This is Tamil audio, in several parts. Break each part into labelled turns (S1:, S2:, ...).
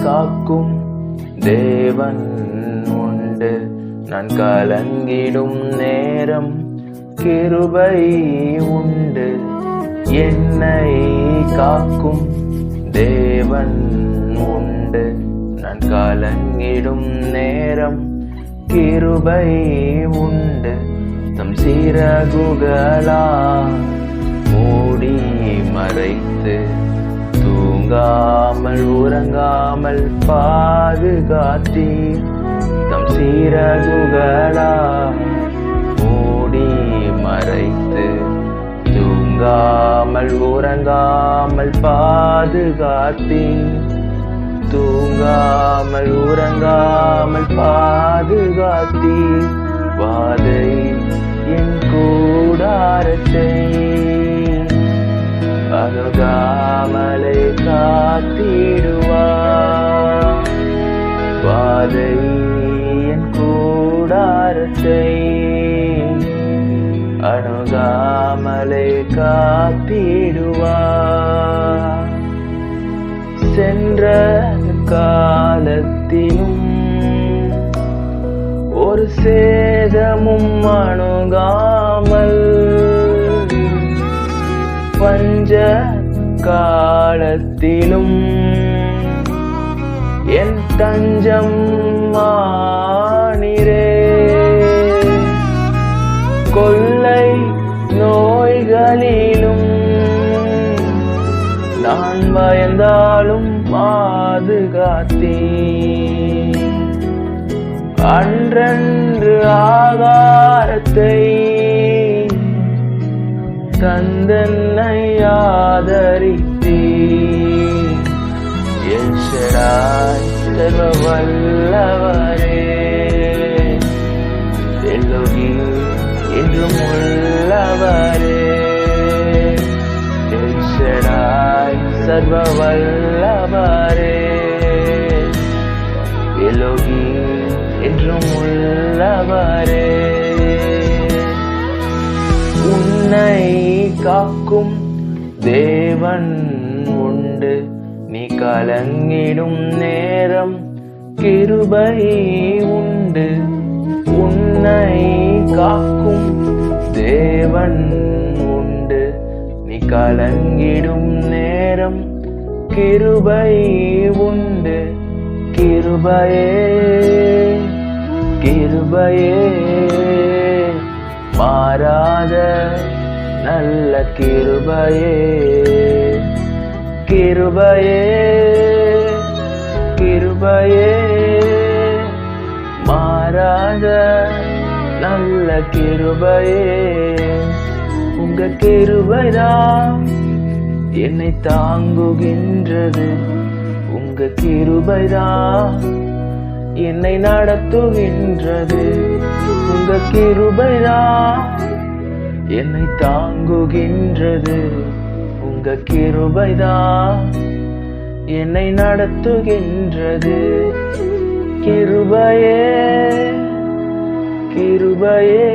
S1: காக்கும் தேவன் உண்டு. நான் கலங்கிடும் நேரம் கிருபை உண்டு. என்னை காக்கும் தேவன் உண்டு. நான் கலங்கிடும் நேரம் கிருபை உண்டு. தம் சிறகுகளால் மூடி மறைத்து தூங்காமல் உறங்காமல் பாதுகாத்தீர். தம் சிறகுகளால் மூடி மறைத்து தூங்காமல் உறங்காமல் பாதுகாத்தீர். தூங்காமல் உறங்காமல் பாதுகாத்தீர். வாதை என் கூடாரத்தை அணுகாமலே காத்திடுவார். வாதை என் கூடாரத்தை அணுகாமலே காத்திடுவார். சென்ற காலத்திலும் ஒரு சேதமும் அணுகாமல், பஞ்ச காலத்திலும் என் தஞ்சம் மானிரே. கொள்ளை நோய்களிலும் நான் பயந்தாலும் பாதுகாத்தீர். அன்றன்று ஆகாரத்தை தந்தன்னை ஆதரித்தீர். எல் ஷடாய் சர்வ வல்லவரே, எல்லோகிம் என்றும் உள்ளவரே. எல் ஷடாய் சர்வ வல்லவரே, எல்லோகிம் என்றும் உள்ளவரே. உன்னை காக்கும் தேவன் உண்டு. நீ கலங்கிடும் நேரம் கிருபை உண்டு. உன்னை காக்கும் தேவன் உண்டு. நீ கலங்கிடும் நேரம் கிருபை உண்டு. கிருபையே கிருபையே மாறாத நல்ல கிருபையே. கிருபையே கிருபையே மாறாத நல்ல கிருபையே. உங்க கிருபைதான் என்னை தாங்குகின்றது. உங்க கிருபைதான் என்னை நடத்துகின்றது. உங்க கிருபைதான் என்னை தாங்குகின்றது. உங்க கிருபைதான் என்னை நடத்துகின்றது. கிருபையே கிருபையே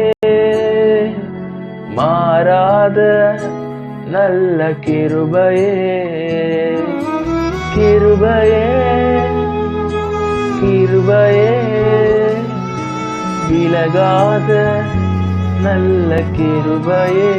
S1: மாறாத நல்ல கிருபையே. கிருபையே கிருபையே விலகாத நல்ல கிருபையே.